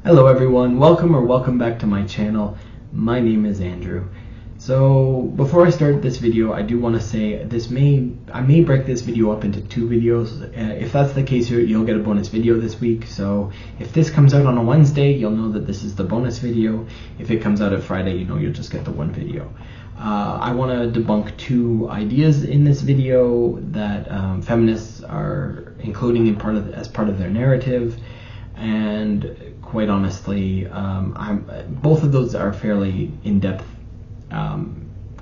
Hello everyone, welcome back to my channel. My name is Andrew. So before I start this video, I do want to say I may break this video up into two videos. If that's the case, you'll get a bonus video this week. So if this comes out on a Wednesday, you'll know that this is the bonus video. If it comes out at Friday, you'll just get the one video. I want to debunk two ideas in this video that feminists are including as part of their narrative, and quite honestly, both of those are fairly in-depth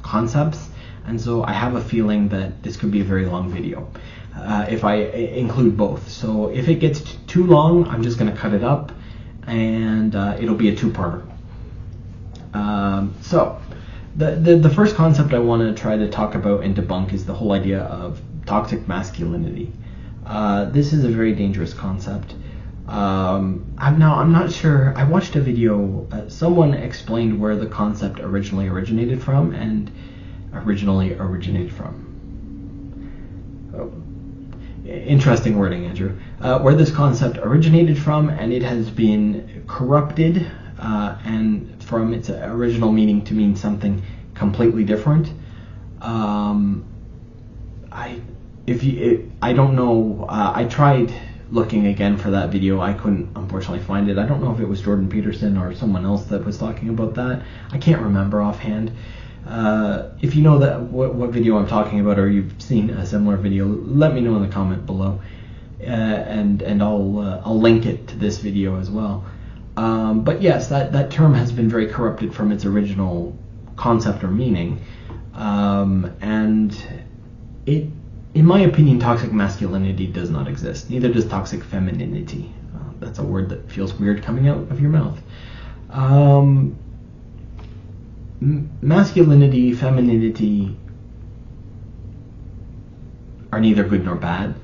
concepts, and so I have a feeling that this could be a very long video if I include both. So if it gets too long, I'm just going to cut it up, and it'll be a two-parter. So the first concept I want to try to talk about and debunk is the whole idea of toxic masculinity. This is a very dangerous concept. I'm not sure. I watched a video. Someone explained where the concept originally originated from. Oh, interesting wording, Andrew. Where this concept originated from, and it has been corrupted, and from its original meaning to mean something completely different. I don't know. I tried looking again for that video. I couldn't unfortunately find it. I don't know if it was Jordan Peterson or someone else that was talking about that. I can't remember offhand. If you know what video I'm talking about, or you've seen a similar video, let me know in the comment below, and I'll link it to this video as well. But yes, that term has been very corrupted from its original concept or meaning, and it, in my opinion, toxic masculinity does not exist. Neither does toxic femininity. That's a word that feels weird coming out of your mouth. Masculinity, femininity are neither good nor bad.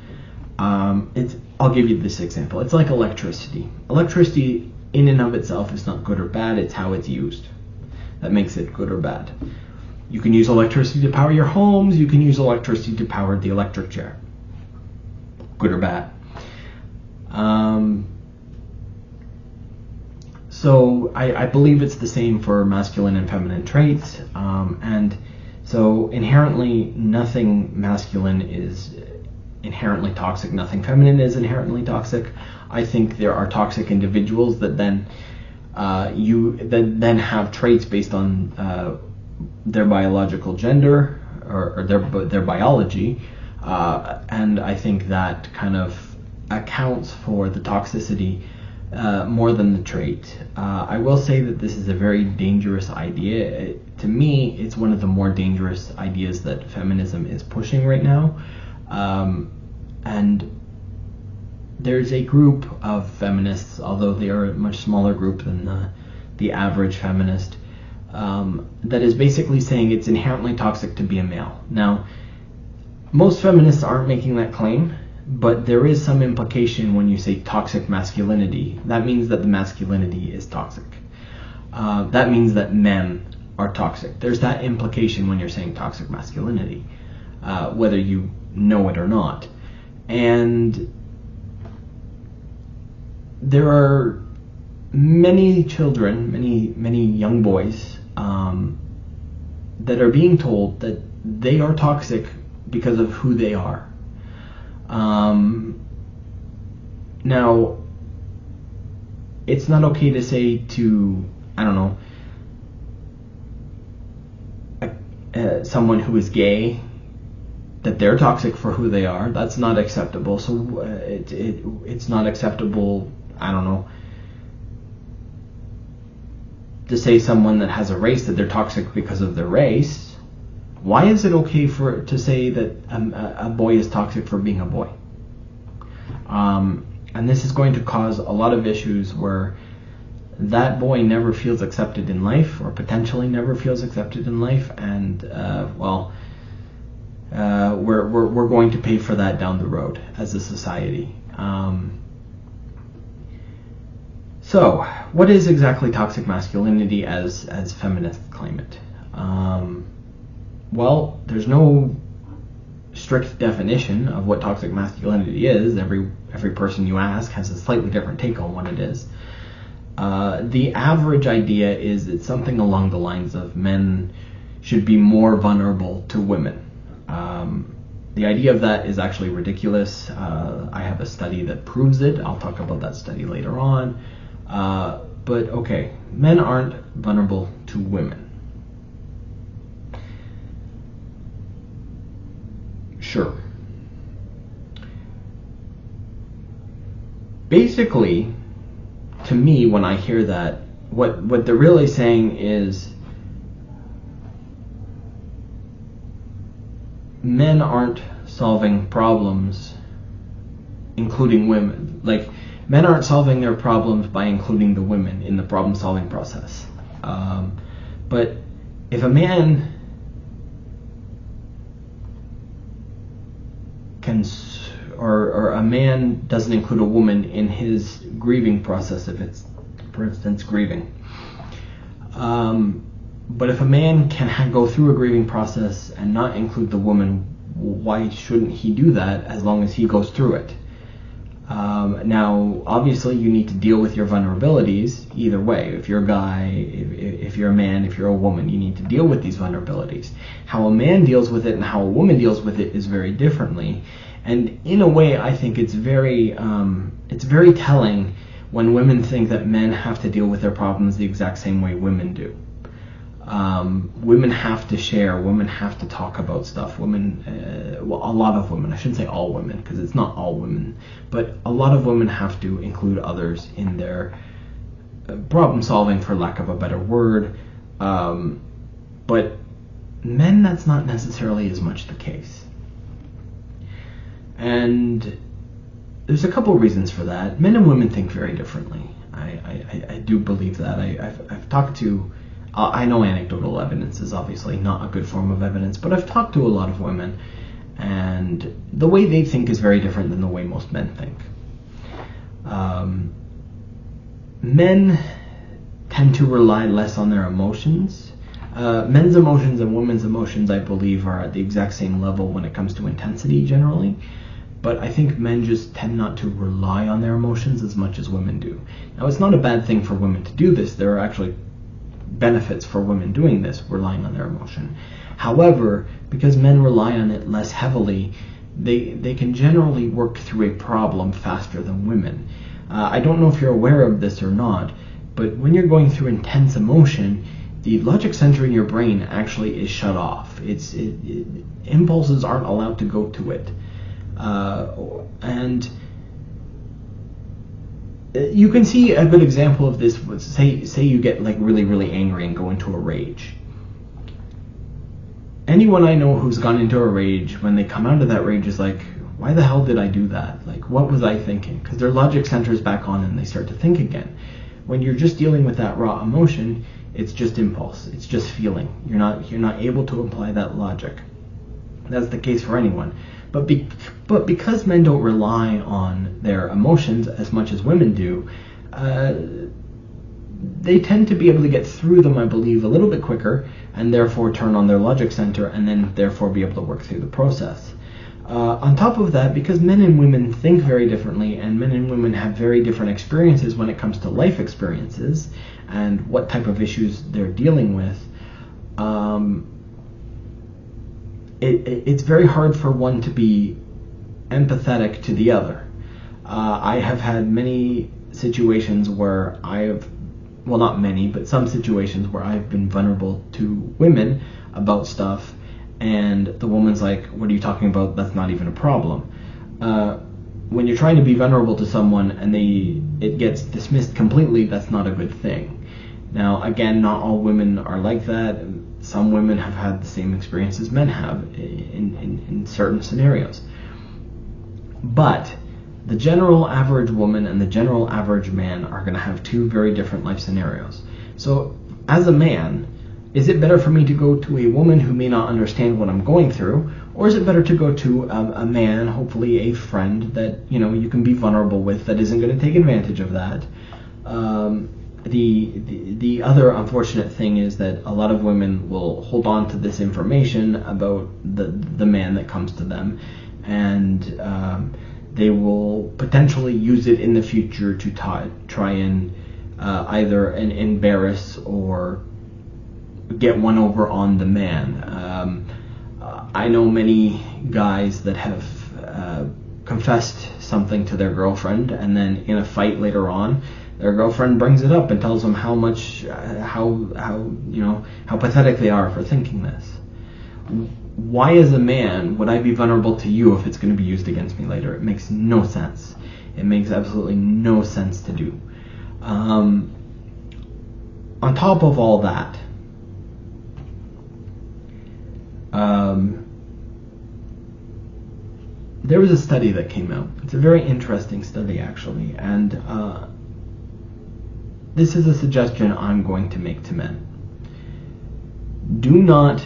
I'll give you this example. It's like electricity. Electricity in and of itself is not good or bad. It's how it's used that makes it good or bad. You can use electricity to power your homes. You can use electricity to power the electric chair. Good or bad. So I believe it's the same for masculine and feminine traits. And so inherently, nothing masculine is inherently toxic. Nothing feminine is inherently toxic. I think there are toxic individuals that then have traits based on their biological gender or their biology, and I think that kind of accounts for the toxicity more than the trait. I will say that this is a very dangerous idea. To me, it's one of the more dangerous ideas that feminism is pushing right now, and there's a group of feminists, although they are a much smaller group than the average feminist, that is basically saying it's inherently toxic to be a male. Now, most feminists aren't making that claim, but there is some implication when you say toxic masculinity. That means that the masculinity is toxic. That means that men are toxic. There's that implication when you're saying toxic masculinity, whether you know it or not. And there are many children, many young boys, that are being told that they are toxic because of who they are. Now, it's not okay to say to, I don't know, someone who is gay that they're toxic for who they are. That's not acceptable. So it's not acceptable, I don't know, to say someone that has a race that they're toxic because of their race. Why is it okay to say that a boy is toxic for being a boy? And this is going to cause a lot of issues where that boy never feels accepted in life, or potentially never feels accepted in life, and we're going to pay for that down the road as a society. So, what is exactly toxic masculinity as feminists claim it? Well, there's no strict definition of what toxic masculinity is. Every person you ask has a slightly different take on what it is. The average idea is it's something along the lines of men should be more vulnerable to women. The idea of that is actually ridiculous. I have a study that proves it. I'll talk about that study later on. But okay, men aren't vulnerable to women. Sure. Basically, to me, when I hear that, what they're really saying is men aren't solving problems including women. Like, men aren't solving their problems by including the women in the problem-solving process. But if a man can, or a man doesn't include a woman in his grieving process, if it's, for instance, grieving. But if a man can go through a grieving process and not include the woman, why shouldn't he do that as long as he goes through it? Now, obviously, you need to deal with your vulnerabilities either way. If you're a guy, if you're a man, if you're a woman, you need to deal with these vulnerabilities. How a man deals with it and how a woman deals with it is very differently. And in a way, I think it's very telling when women think that men have to deal with their problems the exact same way women do. Women have to share. Women have to talk about stuff. Women, well, a lot of women, I shouldn't say all women because it's not all women, but a lot of women have to include others in their problem solving, for lack of a better word. But men, that's not necessarily as much the case. And there's a couple of reasons for that. Men and women think very differently. I do believe that. I've talked to, I know anecdotal evidence is obviously not a good form of evidence, but I've talked to a lot of women, and the way they think is very different than the way most men think. Men tend to rely less on their emotions. Men's emotions and women's emotions, I believe, are at the exact same level when it comes to intensity generally. But I think men just tend not to rely on their emotions as much as women do. Now, it's not a bad thing for women to do this. There are actually benefits for women doing this, relying on their emotion. However, because men rely on it less heavily, they can generally work through a problem faster than women. I don't know if you're aware of this or not, but when you're going through intense emotion, the logic center in your brain actually is shut off. Impulses aren't allowed to go to it. And you can see a good example of this. Say you get like really, really angry and go into a rage. Anyone I know who's gone into a rage, when they come out of that rage, is like, why the hell did I do that? Like, what was I thinking? Because their logic center's back on and they start to think again. When you're just dealing with that raw emotion, it's just impulse. It's just feeling. You're not able to apply that logic. That's the case for anyone. But because men don't rely on their emotions as much as women do, they tend to be able to get through them, I believe, a little bit quicker, and therefore turn on their logic center, and then therefore be able to work through the process. On top of that, because men and women think very differently, and men and women have very different experiences when it comes to life experiences and what type of issues they're dealing with, it's very hard for one to be empathetic to the other. I have had many situations where well, not many, but some situations where I've been vulnerable to women about stuff, and the woman's like, what are you talking about? That's not even a problem. When you're trying to be vulnerable to someone and it gets dismissed completely, that's not a good thing. Now, again, not all women are like that. Some women have had the same experience as men have in certain scenarios. But the general average woman and the general average man are going to have two very different life scenarios. So, as a man, is it better for me to go to a woman who may not understand what I'm going through, or is it better to go to a man, hopefully a friend that you can be vulnerable with, that isn't going to take advantage of that? The other unfortunate thing is that a lot of women will hold on to this information about the man that comes to them, and they will potentially use it in the future to try and either embarrass or get one over on the man. I know many guys that have confessed something to their girlfriend, and then in a fight later on, their girlfriend brings it up and tells them how pathetic they are for thinking this. Why, as a man, would I be vulnerable to you if it's going to be used against me later? It makes no sense. It makes absolutely no sense to do. On top of all that, there was a study that came out. It's a very interesting study, actually, and this is a suggestion I'm going to make to men. Do not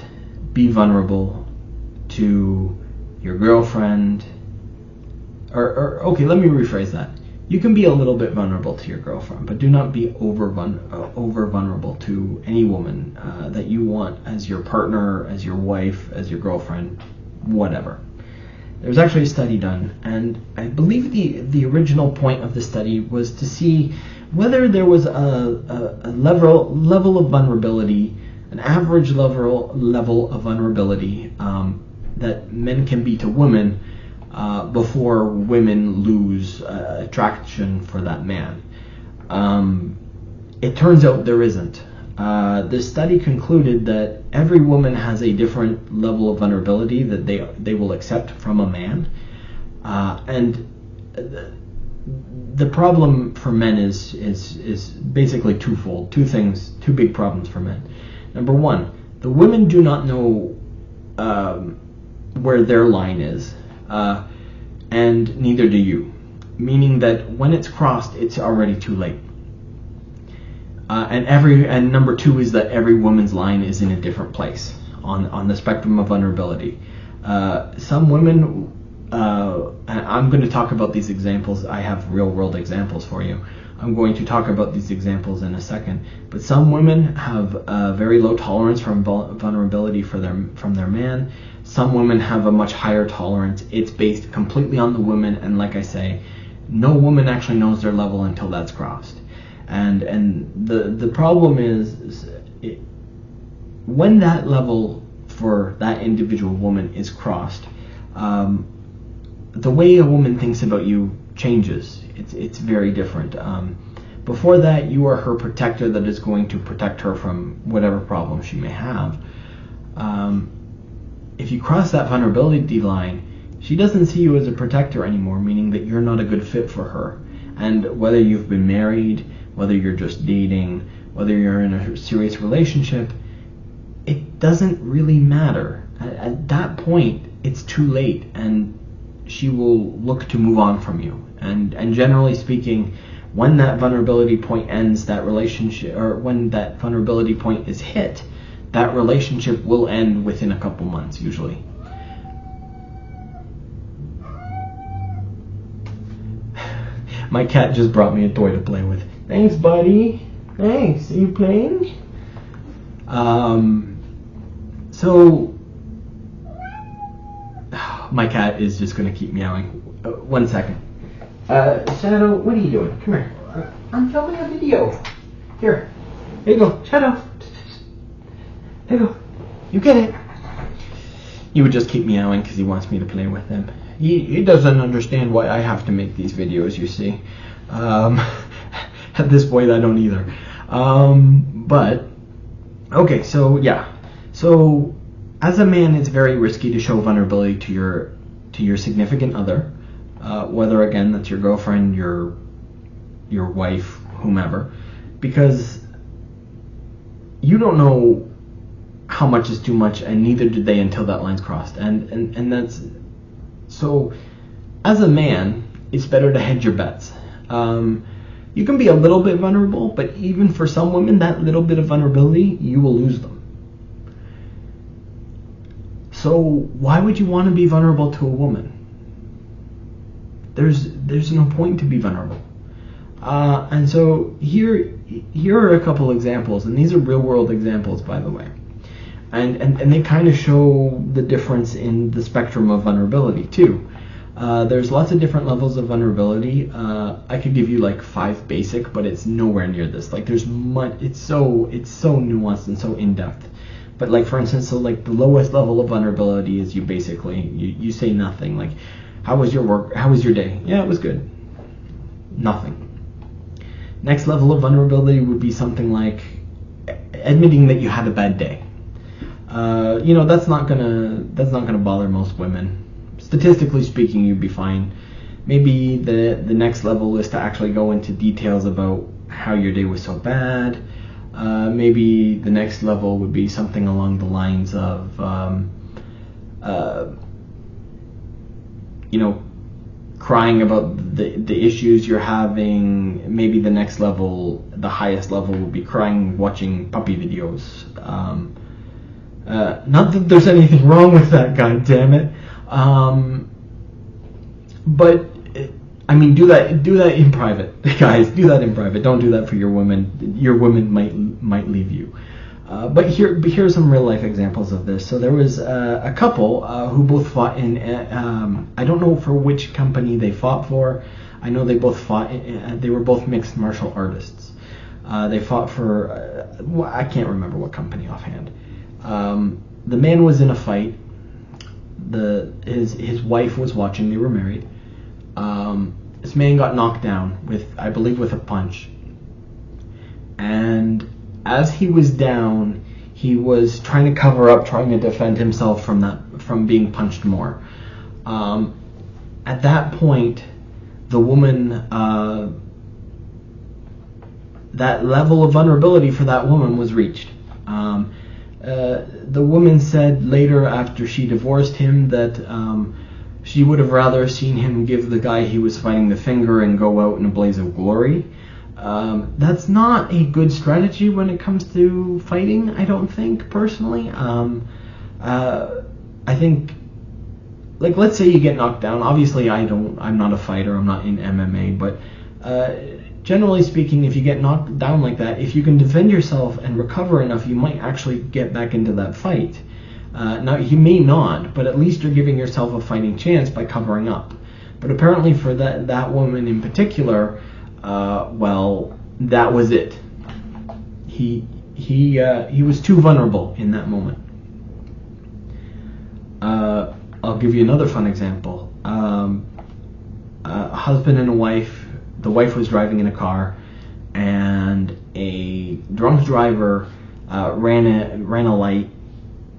be vulnerable to your girlfriend, or okay, let me rephrase that. You can be a little bit vulnerable to your girlfriend, but do not be over vulnerable to any woman that you want as your partner, as your wife, as your girlfriend, whatever. There was actually a study done, and I believe the original point of the study was to see whether there was a level of vulnerability, an average level of vulnerability that men can be to women before women lose attraction for that man. It turns out there isn't. This study concluded that every woman has a different level of vulnerability that they will accept from a man, and the problem for men is basically twofold. Two big problems for men. Number one, the women do not know where their line is, and neither do you. Meaning that when it's crossed, it's already too late. And number two is that every woman's line is in a different place on the spectrum of vulnerability. Some women, I'm going to talk about these examples. I have real world examples for you. I'm going to talk about these examples in a second. But some women have a very low tolerance from vulnerability from their man. Some women have a much higher tolerance. It's based completely on the woman, and like I say, no woman actually knows their level until that's crossed. And the problem is when that level for that individual woman is crossed, the way a woman thinks about you changes. It's very different. Before that, you are her protector that is going to protect her from whatever problem she may have. If you cross that vulnerability line, she doesn't see you as a protector anymore, meaning that you're not a good fit for her. And whether you've been married, whether you're just dating, whether you're in a serious relationship, it doesn't really matter. At that point, it's too late, and she will look to move on from you. And generally speaking, when that vulnerability point ends, that relationship, or when that vulnerability point is hit, that relationship will end within a couple months, usually. My cat just brought me a toy to play with. Thanks, buddy. Thanks. Are you playing? So my cat is just going to keep meowing. 1 second. Shadow, what are you doing? Come here. I'm filming a video. Here you go, Shadow. There you go. You get it. He would just keep meowing because he wants me to play with him. He doesn't understand why I have to make these videos, you see. At this point, I don't either. But, okay, so yeah. So, as a man, it's very risky to show vulnerability to your significant other. Whether, again, that's your girlfriend, your wife, whomever. Because you don't know how much is too much, and neither did they until that line's crossed. And that's... So, as a man, it's better to hedge your bets. You can be a little bit vulnerable, but even for some women, that little bit of vulnerability, you will lose them. So, why would you want to be vulnerable to a woman? There's no point to be vulnerable. And so, here are a couple examples, and these are real-world examples, by the way. And they kind of show the difference in the spectrum of vulnerability, too. There's lots of different levels of vulnerability. I could give you like 5 basic, but it's nowhere near this. Like there's much. It's so nuanced and so in depth. But like for instance, so like the lowest level of vulnerability is you basically you say nothing. Like, how was your work? How was your day? Yeah, it was good. Nothing. Next level of vulnerability would be something like admitting that you had a bad day. That's not gonna bother most women. Statistically speaking, you'd be fine. Maybe the next level is to actually go into details about how your day was so bad. Maybe the next level would be something along the lines of, crying about the issues you're having. Maybe the next level, the highest level, would be crying watching puppy videos. Not that there's anything wrong with that, god damn it. But I mean, do that in private, guys. Do that in private. Don't do that for your women. Your women might leave you. But here's some real life examples of this. So there was a couple who both fought in. I don't know for which company they fought for. I know they both fought. They were both mixed martial artists. They fought for. I can't remember what company offhand. The man was in a fight. His wife was watching. They were married. This man got knocked down I believe with a punch. And as he was down, he was trying to cover up, trying to defend himself from being punched more. At that point, the woman, that level of vulnerability for that woman was reached. The woman said later, after she divorced him, that she would have rather seen him give the guy he was fighting the finger and go out in a blaze of glory. That's not a good strategy when it comes to fighting, I don't think, personally. I think, like, let's say you get knocked down. Obviously, I'm not a fighter, I'm not in MMA, but generally speaking, if you get knocked down like that, if you can defend yourself and recover enough, you might actually get back into that fight. Now, you may not, but at least you're giving yourself a fighting chance by covering up. But apparently for that woman in particular, well, that was it. He was too vulnerable in that moment. I'll give you another fun example. A husband and a wife. The wife was driving in a car, and a drunk driver ran a light,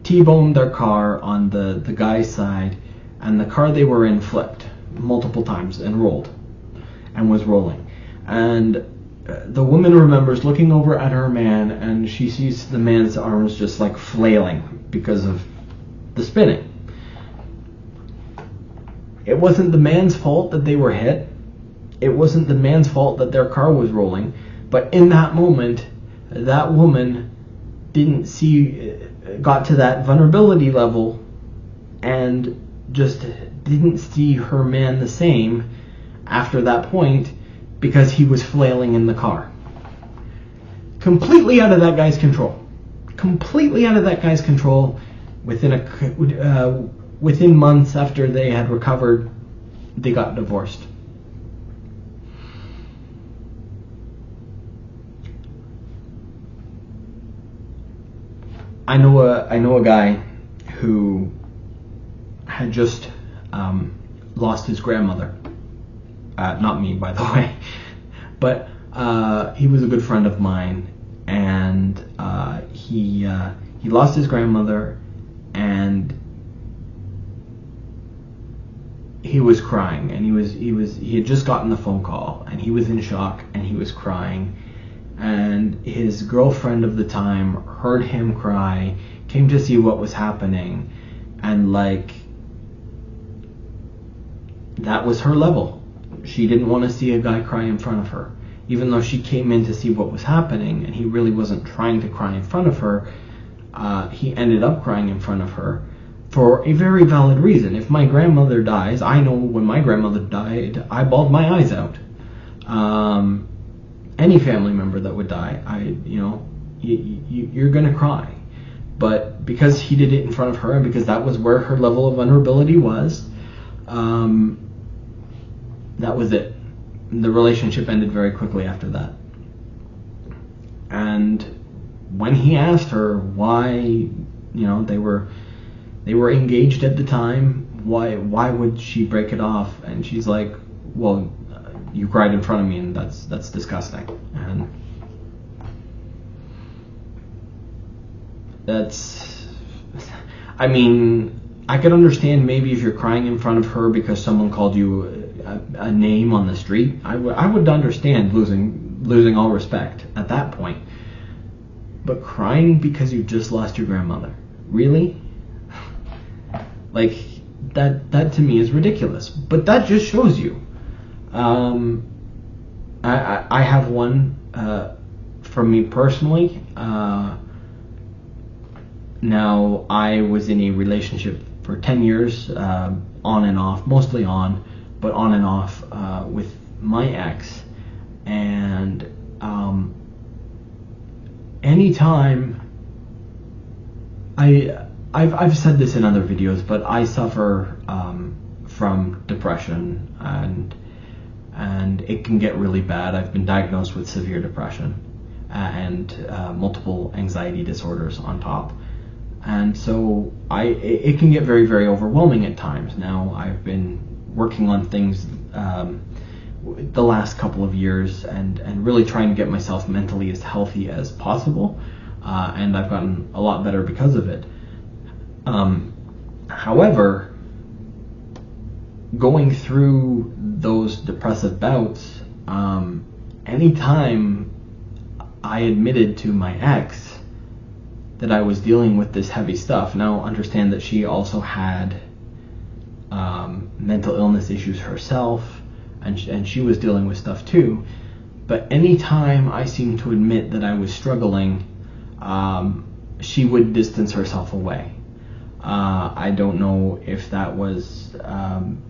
T-boned their car on the guy's side, and the car they were in flipped multiple times and rolled, and was rolling. And the woman remembers looking over at her man, and she sees the man's arms just like flailing because of the spinning. It wasn't the man's fault that they were hit. It wasn't the man's fault that their car was rolling. But in that moment, that woman got to that vulnerability level and just didn't see her man the same after that point because he was flailing in the car. Completely out of that guy's control. Completely out of that guy's control. Within months after they had recovered, they got divorced. I know a guy who had just lost his grandmother. Not me, by the way, but he was a good friend of mine, and he lost his grandmother, and he was crying, and he had just gotten the phone call, and he was in shock, and he was crying. And his girlfriend of the time heard him cry, came to see what was happening, and that was her level. She didn't want to see a guy cry in front of her. Even though she came in to see what was happening, and he really wasn't trying to cry in front of her, he ended up crying in front of her for a very valid reason. If my grandmother dies, I know when my grandmother died, I bawled my eyes out. Any family member that would die, you're gonna cry. But because he did it in front of her, and because that was where her level of vulnerability was, that was it. The relationship ended very quickly after that. And when he asked her why, they were engaged at the time, why would she break it off? And she's like, well, you cried in front of me, and that's disgusting. And I could understand maybe if you're crying in front of her because someone called you a name on the street. I would understand losing all respect at that point. But crying because you just lost your grandmother, really? Like, that to me is ridiculous. But that just shows you. I have one for me personally. Now, I was in a relationship for 10 years, on and off, mostly on, but on and off with my ex. And anytime I've said this in other videos, but I suffer from depression, and it can get really bad. I've been diagnosed with severe depression and multiple anxiety disorders on top. And so it can get very, very overwhelming at times. Now, I've been working on things the last couple of years and really trying to get myself mentally as healthy as possible. And I've gotten a lot better because of it. However, going through those depressive bouts, anytime I admitted to my ex that I was dealing with this heavy stuff. Now, understand that she also had mental illness issues herself, and she was dealing with stuff too. But anytime I seemed to admit that I was struggling, she would distance herself away. I don't know if that was done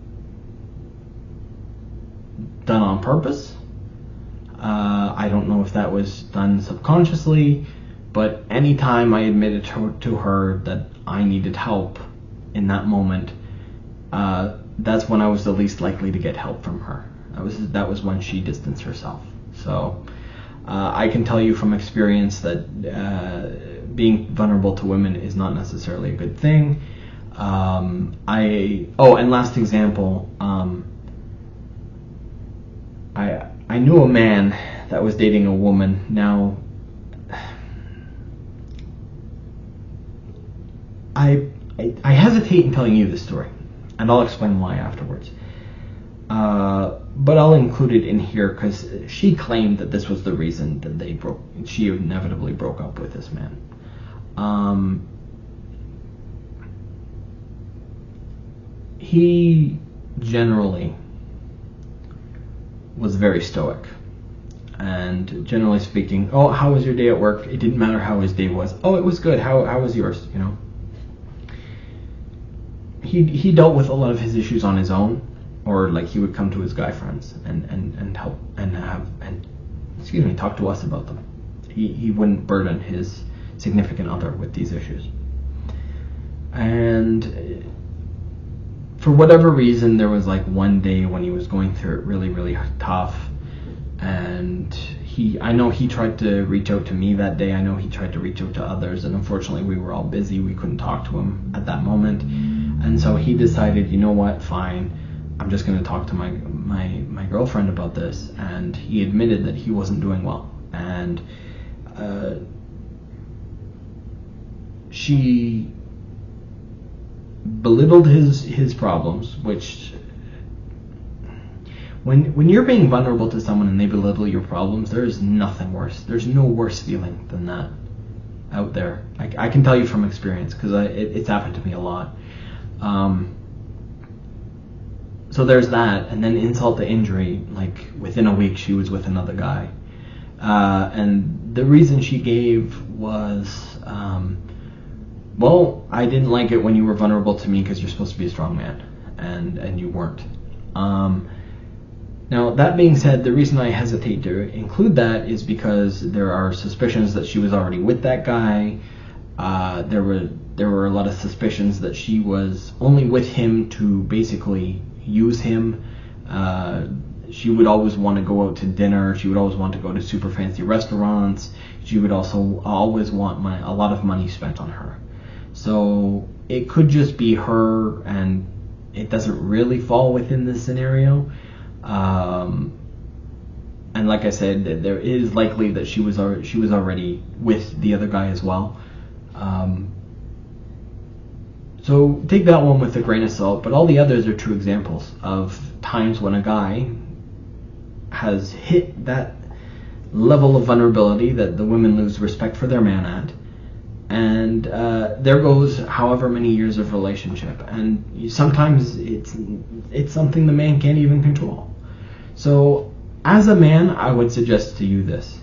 on purpose. I don't know if that was done subconsciously. But anytime I admitted to her that I needed help in that moment, that's when I was the least likely to get help from her. That was when she distanced herself. So I can tell you from experience that being vulnerable to women is not necessarily a good thing. And last example, I knew a man that was dating a woman. Now, I hesitate in telling you this story, and I'll explain why afterwards. But I'll include it in here because she claimed that this was the reason that she inevitably broke up with this man. He generally was very stoic. And generally speaking, oh, how was your day at work? It didn't matter how his day was. Oh, it was good. How was yours? He dealt with a lot of his issues on his own, or like he would come to his guy friends and help and talk to us about them. He wouldn't burden his significant other with these issues. And for whatever reason, there was like one day when he was going through it really, really tough, and I know he tried to reach out to me that day. I know he tried to reach out to others, and unfortunately we were all busy. We couldn't talk to him at that moment. And so he decided, you know what, fine, I'm just going to talk to my girlfriend about this. And he admitted that he wasn't doing well. And she belittled his problems, which when you're being vulnerable to someone and they belittle your problems, there is nothing worse. There's no worse feeling than that out there. I can tell you from experience because it's happened to me a lot. So there's that, and then insult to injury, like within a week she was with another guy. And the reason she gave was, well, I didn't like it when you were vulnerable to me because you're supposed to be a strong man, and you weren't. Now, that being said, the reason I hesitate to include that is because there are suspicions that she was already with that guy. There were a lot of suspicions that she was only with him to basically use him, She would always want to go out to dinner. She would always want to go to super fancy restaurants. She would also always want a lot of money spent on her. So it could just be her, and it doesn't really fall within this scenario. And like I said, there is likely that she was already with the other guy as well. So take that one with a grain of salt, but all the others are true examples of times when a guy has hit that level of vulnerability that the women lose respect for their man at, and there goes however many years of relationship, and sometimes it's something the man can't even control. So as a man, I would suggest to you this.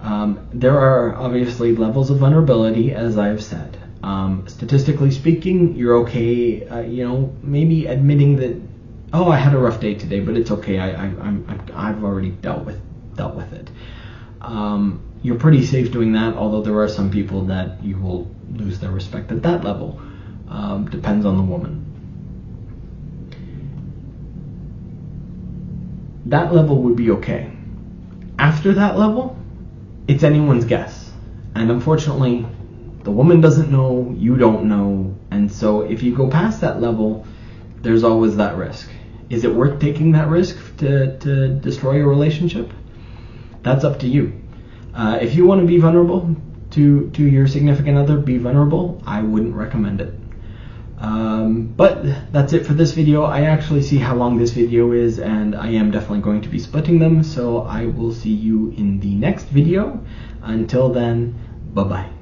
There are obviously levels of vulnerability, as I've said. Statistically speaking, you're okay, maybe admitting that, oh, I had a rough day today, but it's okay. I've already dealt with it. You're pretty safe doing that, although there are some people that you will lose their respect at that level. Depends on the woman. That level would be okay. After that level, it's anyone's guess. And unfortunately, the woman doesn't know, you don't know, and so if you go past that level, there's always that risk. Is it worth taking that risk to destroy a relationship? That's up to you. If you want to be vulnerable to your significant other, be vulnerable. I wouldn't recommend it. But that's it for this video. I actually see how long this video is, and I am definitely going to be splitting them, so I will see you in the next video. Until then, bye-bye.